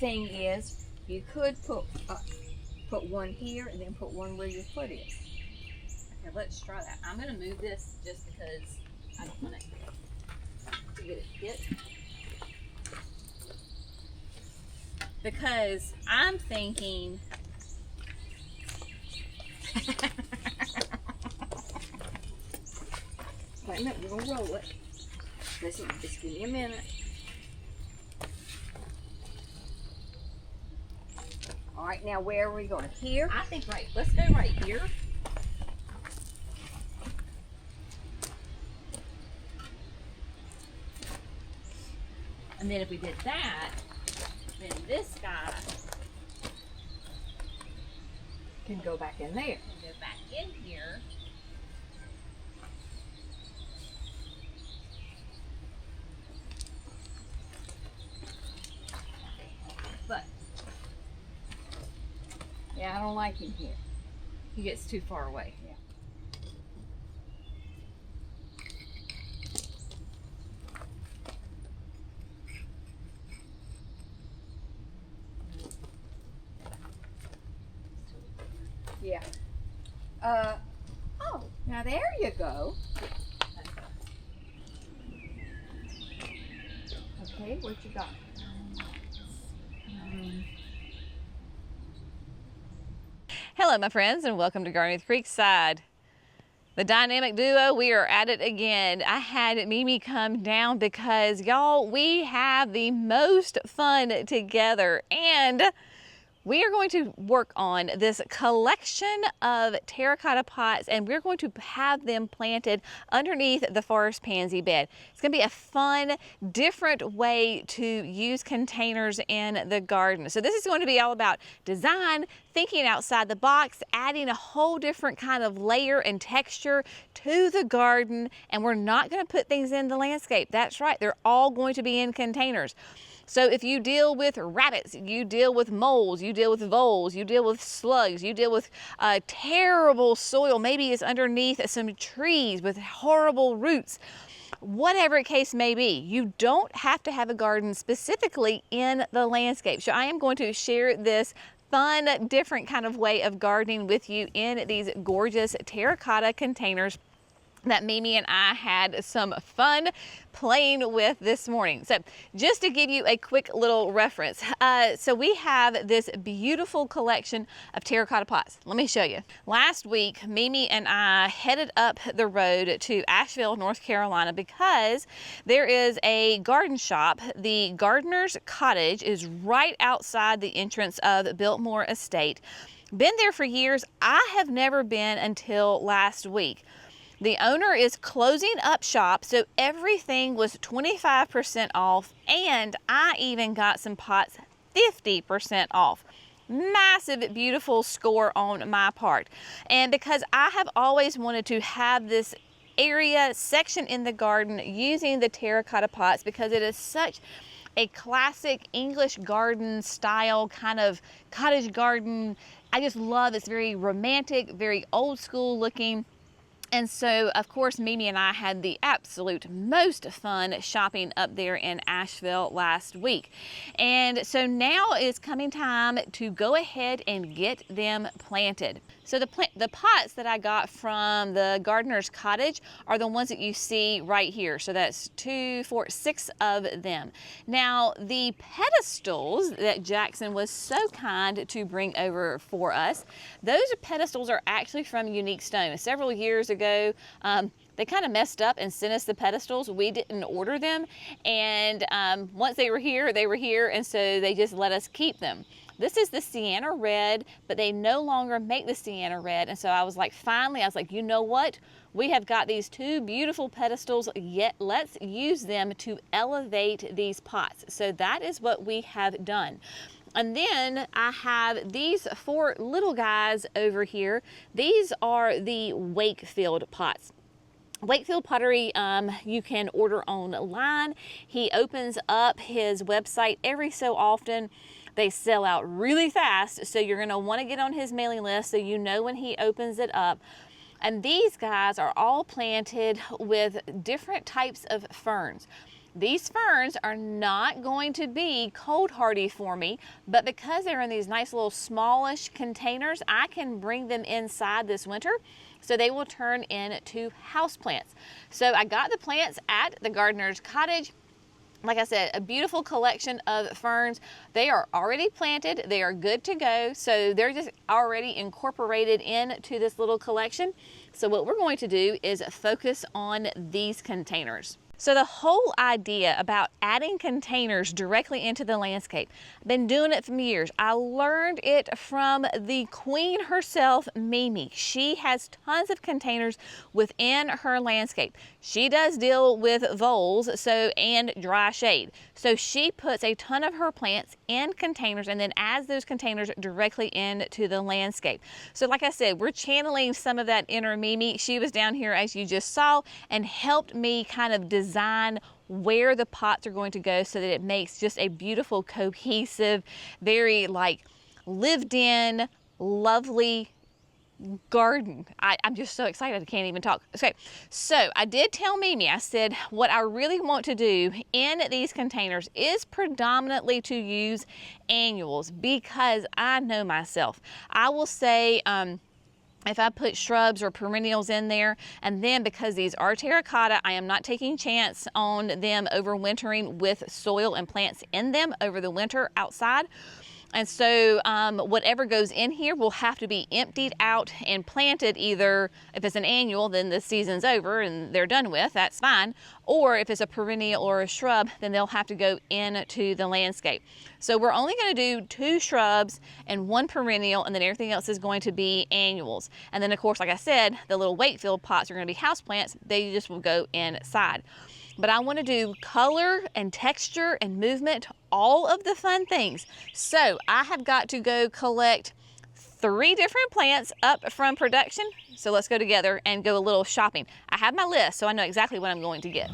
thing is, you could put one here and then put one where your foot is. Okay, let's try that. I'm going to move this just because I don't want it to get it hit. Because I'm thinking... Wait a minute, we're going to roll it. Listen, just give me a minute. All right, now where are we going? Here? I think let's go right here. And then if we did that, then this guy Can go back in there. can go back in here. But Yeah, I don't like him here. he gets too far away. Yeah. Yeah. Oh, now there you go. Okay, what you got? Hello, my friends, and welcome to Gardening with Creekside. The dynamic duo, we are at it again. I had Mimi come down because, y'all, we have the most fun together, and we are going to work on this collection of terracotta pots, and we're going to have them planted underneath the forest pansy bed. It's going to be a fun, different way to use containers in the garden. So this is going to be all about design, thinking outside the box, adding a whole different kind of layer and texture to the garden, and we're not going to put things in the landscape. That's right, they're all going to be in containers. So if you deal with rabbits, you deal with moles, you deal with voles, you deal with slugs, you deal with terrible soil, maybe it's underneath some trees with horrible roots, whatever the case may be, you don't have to have a garden specifically in the landscape. So I am going to share this fun, different kind of way of gardening with you in these gorgeous terracotta containers that Mimi and I had some fun playing with this morning. So just to give you a quick little reference, so we have this beautiful collection of terracotta pots. Let me show you. Last week, Mimi and I headed up the road to Asheville, North Carolina, because there is a garden shop. The Gardener's Cottage is right outside the entrance of Biltmore Estate. Been there for years. I have never been until last week. The owner is closing up shop, so everything was 25% off, and I even got some pots 50% off. Massive, beautiful score on my part. And because I have always wanted to have this area section in the garden using the terracotta pots, because it is such a classic English garden style kind of cottage garden. I just love it. It's very romantic, very old school looking. And so, of course, Mimi and I had the absolute most fun shopping up there in Asheville last week. And so now is coming time to go ahead and get them planted. So the pots that I got from the Gardener's Cottage are the ones that you see right here. So that's 2, 4, 6 of them. Now, the pedestals that Jackson was so kind to bring over for us, those pedestals are actually from Unique Stone. Several years ago, they kind of messed up and sent us the pedestals. We didn't order them, and once they were here, and so they just let us keep them. This is the sienna red, but they no longer make the sienna red, and so I was like, finally, I was like, you know what? We have got these 2 beautiful pedestals, yet let's use them to elevate these pots. So that is what we have done. And then I have these 4 little guys over here. These are the Wakefield pots. Wakefield Pottery, you can order online. He opens up his website every so often. They sell out really fast, so you're gonna wanna get on his mailing list so you know when he opens it up. And these guys are all planted with different types of ferns. These ferns are not going to be cold hardy for me, but because they're in these nice little smallish containers, I can bring them inside this winter so they will turn into houseplants. So I got the plants at the gardener's cottage. Like I said, a beautiful collection of ferns. They are already planted, they are good to go, so they're just already incorporated into this little collection. So what we're going to do is focus on these containers. So the whole idea about adding containers directly into the landscape, I've been doing it for years. I learned it from the queen herself, Mimi. She has tons of containers within her landscape. She does deal with voles and dry shade. So she puts a ton of her plants in containers and then adds those containers directly into the landscape. So like I said, we're channeling some of that inner Mimi. She was down here, as you just saw, and helped me kind of design where the pots are going to go so that it makes just a beautiful, cohesive, very like lived in, lovely garden. I'm just so excited I can't even talk. Okay, so I did tell Mimi, I said what I really want to do in these containers is predominantly to use annuals, because I know myself. I will say if I put shrubs or perennials in there, and then because these are terracotta, I am not taking chance on them overwintering with soil and plants in them over the winter outside. And so whatever goes in here will have to be emptied out and planted. Either if it's an annual, then the season's over and they're done with, that's fine. Or if it's a perennial or a shrub, then they'll have to go into the landscape. So we're only going to do 2 shrubs and 1 perennial, and then everything else is going to be annuals. And then of course, like I said, the little Wakefield pots are going to be houseplants. They just will go inside. But I want to do color and texture and movement, all of the fun things. So I have got to go collect 3 different plants up from production. So let's go together and go a little shopping. I have my list, so I know exactly what I'm going to get.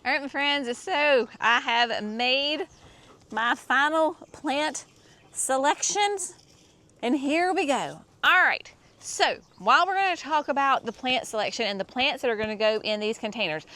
All right, my friends, so I have made my final plant selections, and here we go. All right, so while we're going to talk about the plant selection and the plants that are going to go in these containers,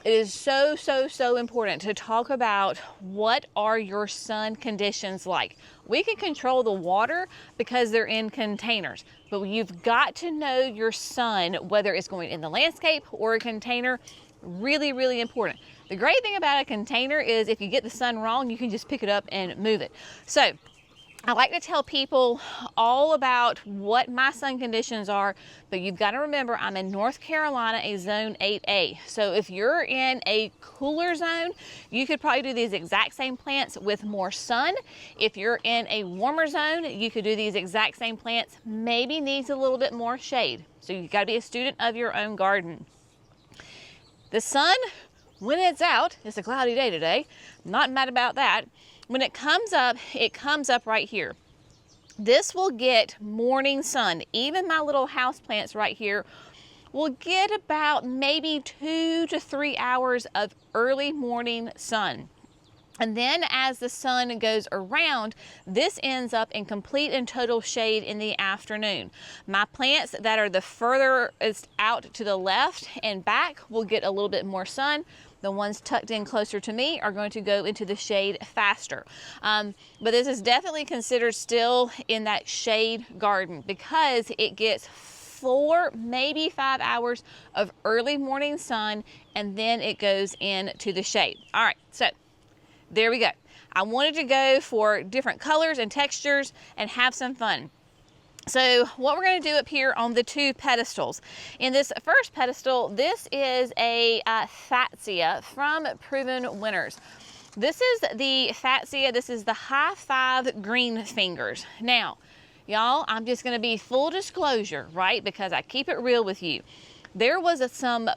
it is so important to talk about what are your sun conditions like. We can control the water because they're in containers, but you've got to know your sun, whether it's going in the landscape or a container. Really important. The great thing about a container is if you get the sun wrong, you can just pick it up and move it. So I like to tell people all about what my sun conditions are, but you've got to remember I'm in North Carolina, a zone 8A. So if you're in a cooler zone, you could probably do these exact same plants with more sun. If you're in a warmer zone, you could do these exact same plants, maybe needs a little bit more shade. So you've got to be a student of your own garden. The sun, when it's out, it's a cloudy day today, not mad about that. When it comes up right here. This will get morning sun. Even my little house plants right here will get about maybe 2 to 3 hours of early morning sun. And then as the sun goes around, this ends up in complete and total shade in the afternoon. My plants that are the furthest out to the left and back will get a little bit more sun. The ones tucked in closer to me are going to go into the shade faster. But this is definitely considered still in that shade garden because it gets 4, maybe 5 hours of early morning sun, and then it goes into the shade. All right, so there we go. I wanted to go for different colors and textures and have some fun. So what we're going to do up here on the 2 pedestals. In this first pedestal, this is a Fatsia from Proven Winners. This is the Fatsia. This is the High 5 green fingers. Now, y'all, I'm just going to be full disclosure, right? Because I keep it real with you. There was some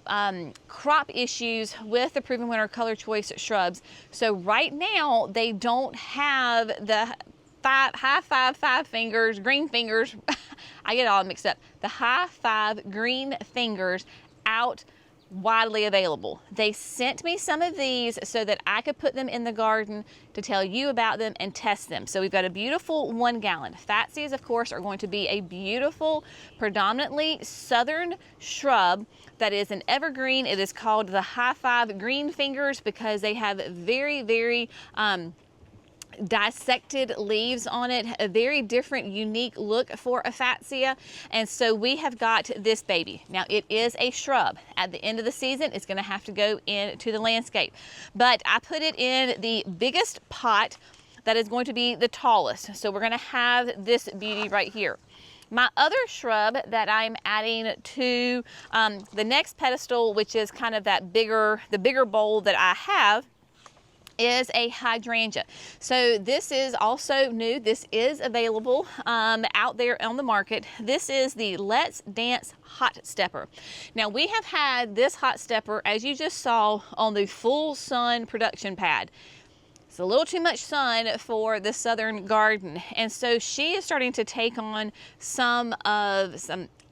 crop issues with the Proven Winner Color Choice shrubs. So right now, they don't have the high five fingers, green fingers. I get it all mixed up. The high 5 green fingers out widely available. They sent me some of these so that I could put them in the garden to tell you about them and test them. So we've got a beautiful 1 gallon. Fatsias, of course, are going to be a beautiful, predominantly southern shrub that is an evergreen. It is called the High 5 green fingers because they have very, very dissected leaves on it, a very different, unique look for a Fatsia. And so we have got this baby. Now it is a shrub. At the end of the season, it's going to have to go into the landscape. But I put it in the biggest pot that is going to be the tallest. So we're going to have this beauty right here. My other shrub that I'm adding to the next pedestal, which is kind of that the bigger bowl that I have, is a hydrangea. So this is also new. This is available out there on the market. This is the Let's Dance Hot Stepper. Now we have had this hot stepper, as you just saw, on the full sun production pad. It's a little too much sun for the southern garden. And so she is starting to take on some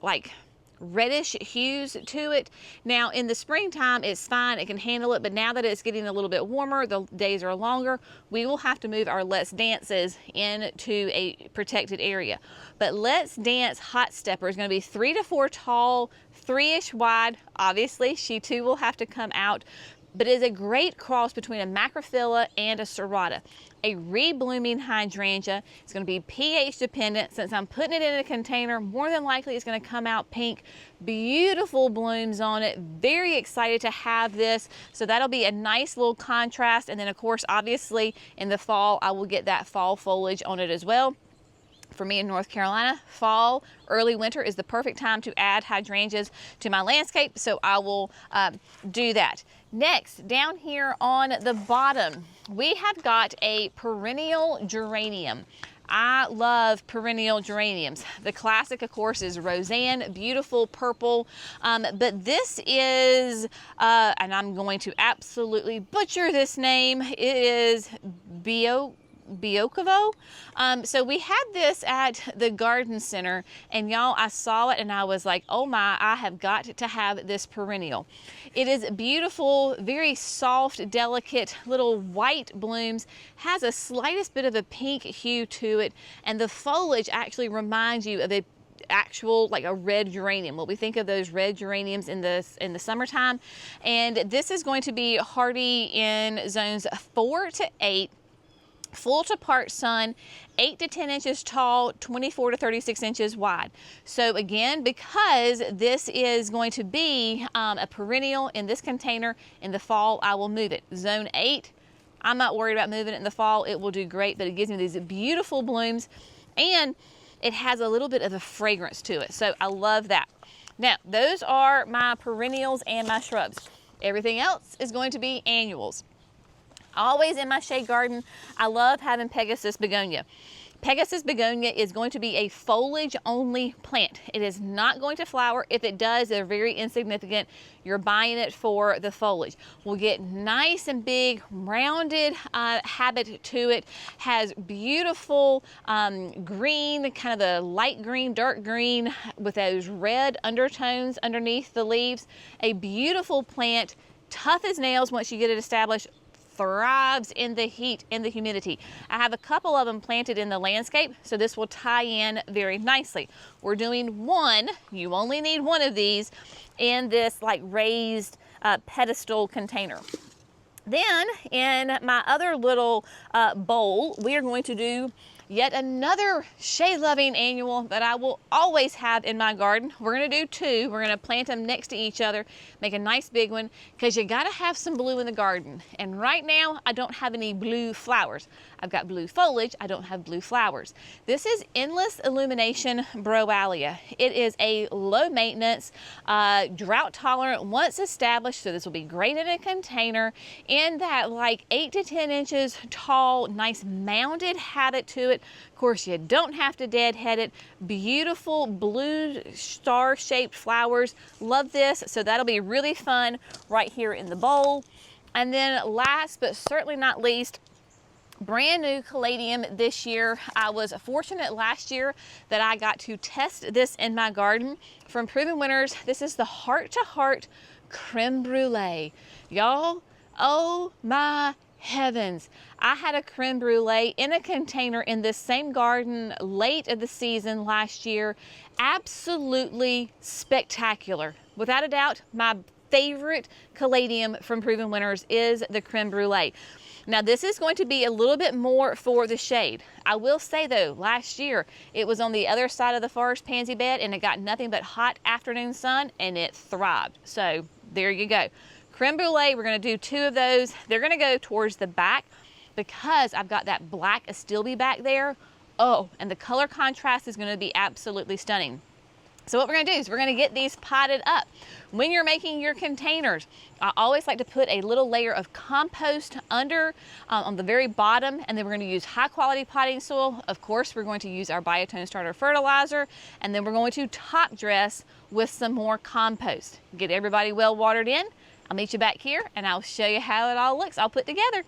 like reddish hues to it. Now in the springtime it's fine, it can handle it, but now that it's getting a little bit warmer, the days are longer, we will have to move our Let's Dances into a protected area. But Let's Dance Hot Stepper is going to be 3 to 4 tall, 3-ish wide. Obviously she too will have to come out, but it is a great cross between a Macrophylla and a Serrata. A reblooming hydrangea. It's going to be pH dependent. Since I'm putting it in a container, more than likely it's going to come out pink. Beautiful blooms on it. Very excited to have this. So that'll be a nice little contrast. And then of course, obviously in the fall, I will get that fall foliage on it as well. For me in North Carolina, fall, early winter is the perfect time to add hydrangeas to my landscape, so I will do that. Next, down here on the bottom, we have got a perennial geranium. I love perennial geraniums. The classic, of course, is Roseanne, beautiful purple, but this is, and I'm going to absolutely butcher this name, it is Biokovo. So we had this at the garden center, and y'all, I saw it and I was like, oh my, I have got to have this perennial. It is beautiful, very soft, delicate little white blooms, has a slightest bit of a pink hue to it, and the foliage actually reminds you of a actual like a red geranium. What we think of those red geraniums in the summertime. And this is going to be hardy in zones 4 to 8. Full to part sun, 8 to 10 inches tall, 24 to 36 inches wide. So again, because this is going to be a perennial in this container, in the fall I will move it. Zone 8, I'm not worried about moving it in the fall. It will do great, but it gives me these beautiful blooms and it has a little bit of a fragrance to it. So I love that. Now, those are my perennials and my shrubs. Everything else is going to be annuals. Always in my shade garden, I love having Pegasus Begonia. Pegasus Begonia is going to be a foliage only plant. It is not going to flower. If it does, they're very insignificant. You're buying it for the foliage. We'll get nice and big, rounded habit to it. Has beautiful green, kind of the light green, dark green with those red undertones underneath the leaves. A beautiful plant, tough as nails once you get it established. Thrives in the heat, in the humidity. I have a couple of them planted in the landscape, so this will tie in very nicely. We're doing one, you only need one of these, in this like raised pedestal container. Then in my other little bowl, we are going to do Yet another shade-loving annual that I will always have in my garden. We're gonna do two. We're gonna plant them next to each other, make a nice big one, because you gotta have some blue in the garden. And right now, I don't have any blue flowers. I've got blue foliage, I don't have blue flowers. This is Endless Illumination Browallia. It is a low maintenance, drought tolerant once established, so this will be great in a container, in that like 8 to 10 inches tall, nice mounded habit to it. Of course, you don't have to deadhead it. Beautiful blue star-shaped flowers. Love this, so that'll be really fun right here in the bowl. And then last but certainly not least, brand new caladium this year. I was fortunate last year that I got to test this in my garden from Proven Winners. This is the Heart to Heart Creme Brulee. Y'all, oh my heavens. I had a creme brulee in a container in this same garden late in the season last year. Absolutely spectacular. Without a doubt, my favorite caladium from Proven Winners is the creme brulee. Now this is going to be a little bit more for the shade. I will say though, last year it was on the other side of the Forest Pansy bed and it got nothing but hot afternoon sun and it thrived. So there you go. Creme Brulee, we're gonna do two of those. They're gonna go towards the back because I've got that black Astilbe back there. Oh, and the color contrast is gonna be absolutely stunning. So what we're gonna do is we're gonna get these potted up. When you're making your containers, I always like to put a little layer of compost under on the very bottom, and then we're gonna use high quality potting soil. Of course, we're going to use our biotone starter fertilizer, and then we're going to top dress with some more compost. Get everybody well watered in. I'll meet you back here and I'll show you how it all looks all put together.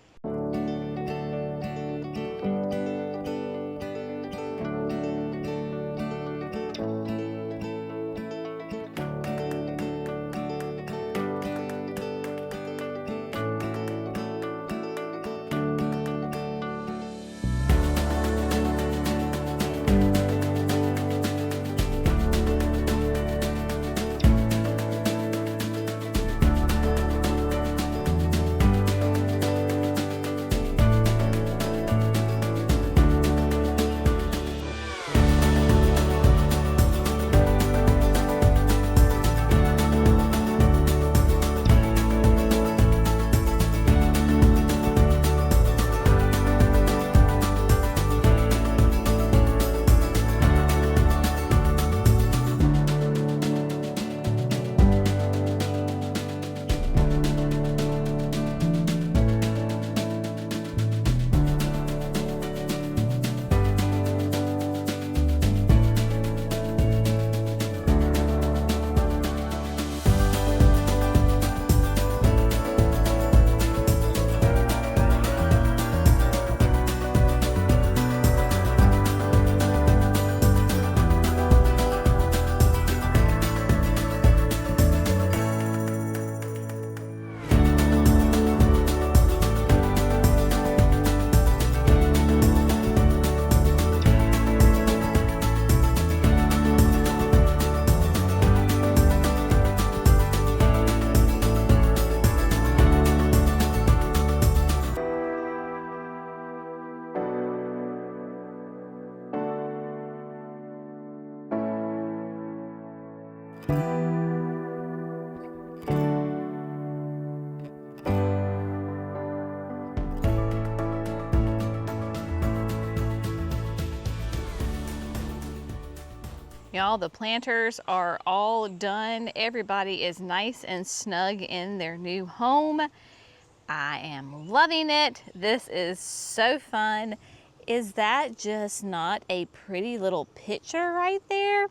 Y'all, the planters are all done. Everybody is nice and snug in their new home. I am loving it. This is so fun. Is that just not a pretty little picture right there?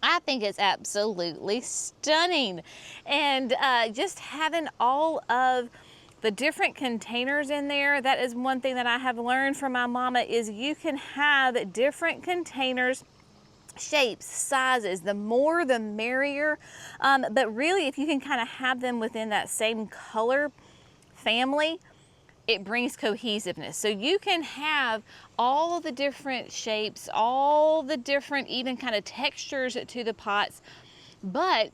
I think it's absolutely stunning. And just having all of the different containers in there, that is one thing that I have learned from my mama, is you can have different containers, shapes, sizes, the more the merrier. But really, if you can kind of have them within that same color family, it brings cohesiveness. So you can have all the different shapes, all the different even kind of textures to the pots, but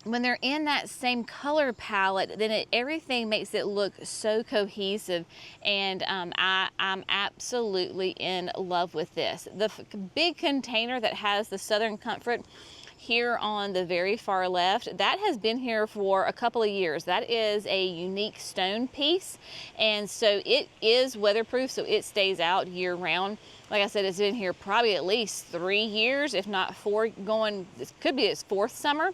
when they're in that same color palette, then everything makes it look so cohesive, and I'm absolutely in love with this. The big container that has the Southern Comfort here on the very far left, that has been here for a couple of years. That is a unique stone piece, and so it is weatherproof, so it stays out year round. Like I said, it's been here probably at least 3 years, if not 4, going, this could be its 4th summer.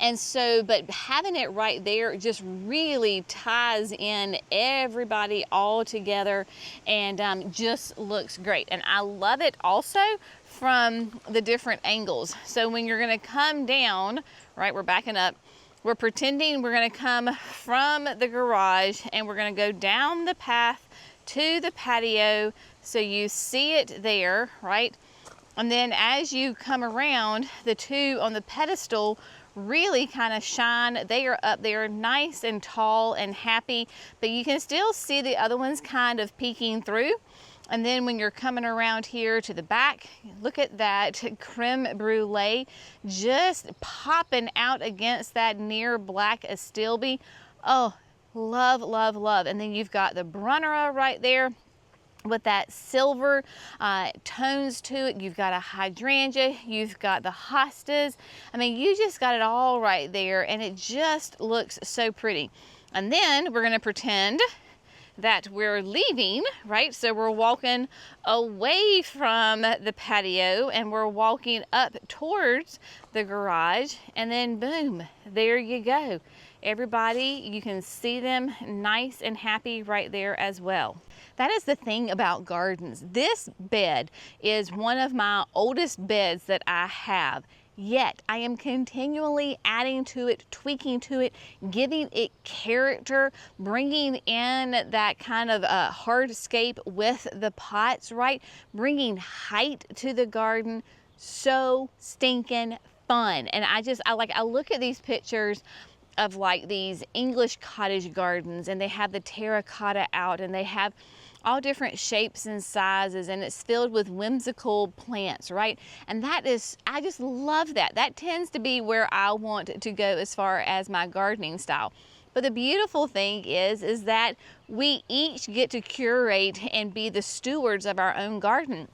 And so, but having it right there just really ties in everybody all together, and just looks great. And I love it also from the different angles. So when you're gonna come down, right, we're backing up, we're pretending we're gonna come from the garage and we're gonna go down the path to the patio, so you see it there, right? And then as you come around, the two on the pedestal really kind of shine. They are up there nice and tall and happy, but you can still see the other ones kind of peeking through. And then when you're coming around here to the back, look at that Creme Brulee just popping out against that near black Astilbe. Oh, love, love, love. And then you've got the Brunnera right there with that silver tones to it. You've got a hydrangea, you've got the hostas. I mean, you just got it all right there, and it just looks so pretty. And then we're gonna pretend that we're leaving, right? So we're walking away from the patio and we're walking up towards the garage, and then boom, there you go. Everybody, you can see them nice and happy right there as well. That is the thing about gardens. This bed is one of my oldest beds that I have. Yet I am continually adding to it, tweaking to it, giving it character, bringing in that kind of hardscape with the pots, right? Bringing height to the garden. So stinking fun. And I look at these pictures of like these English cottage gardens, and they have the terracotta out, and they have all different shapes and sizes, and it's filled with whimsical plants, right? And that is, I just love that. That tends to be where I want to go as far as my gardening style. But the beautiful thing is that we each get to curate and be the stewards of our own garden.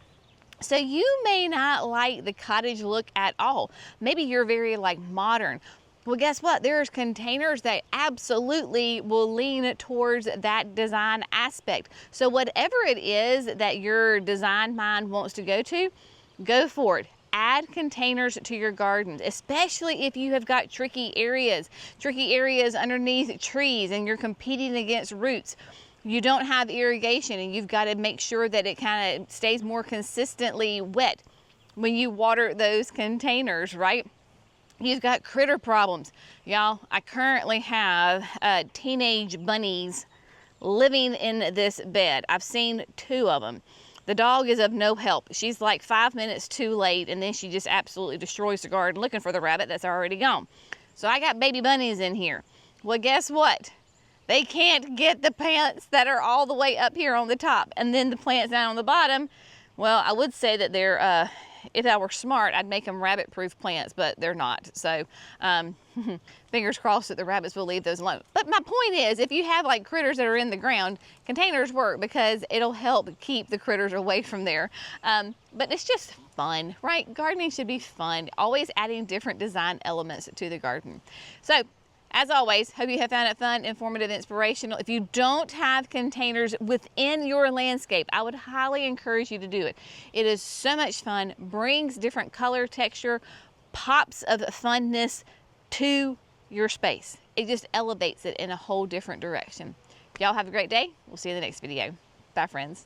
So you may not like the cottage look at all. Maybe you're very like modern. Well, guess what? There's containers that absolutely will lean towards that design aspect. So whatever it is that your design mind wants to go for it. Add containers to your gardens, especially if you have got tricky areas underneath trees and you're competing against roots. You don't have irrigation, and you've got to make sure that it kind of stays more consistently wet when you water those containers, right? You've got critter problems. Y'all, I currently have teenage bunnies living in this bed. I've seen 2 of them. The dog is of no help. She's like 5 minutes too late, and then she just absolutely destroys the garden looking for the rabbit that's already gone. So I got baby bunnies in here. Well, guess what? They can't get the plants that are all the way up here on the top, and then the plants down on the bottom. Well, I would say that they're if I were smart, I'd make them rabbit-proof plants, but they're not. So fingers crossed that the rabbits will leave those alone. But my point is, if you have like critters that are in the ground, containers work because it'll help keep the critters away from there. But it's just fun, right? Gardening should be fun, always adding different design elements to the garden. So as always, hope you have found it fun, informative, inspirational. If you don't have containers within your landscape, I would highly encourage you to do it. It is so much fun, brings different color, texture, pops of funness to your space. It just elevates it in a whole different direction. Y'all have a great day. We'll see you in the next video. Bye, friends.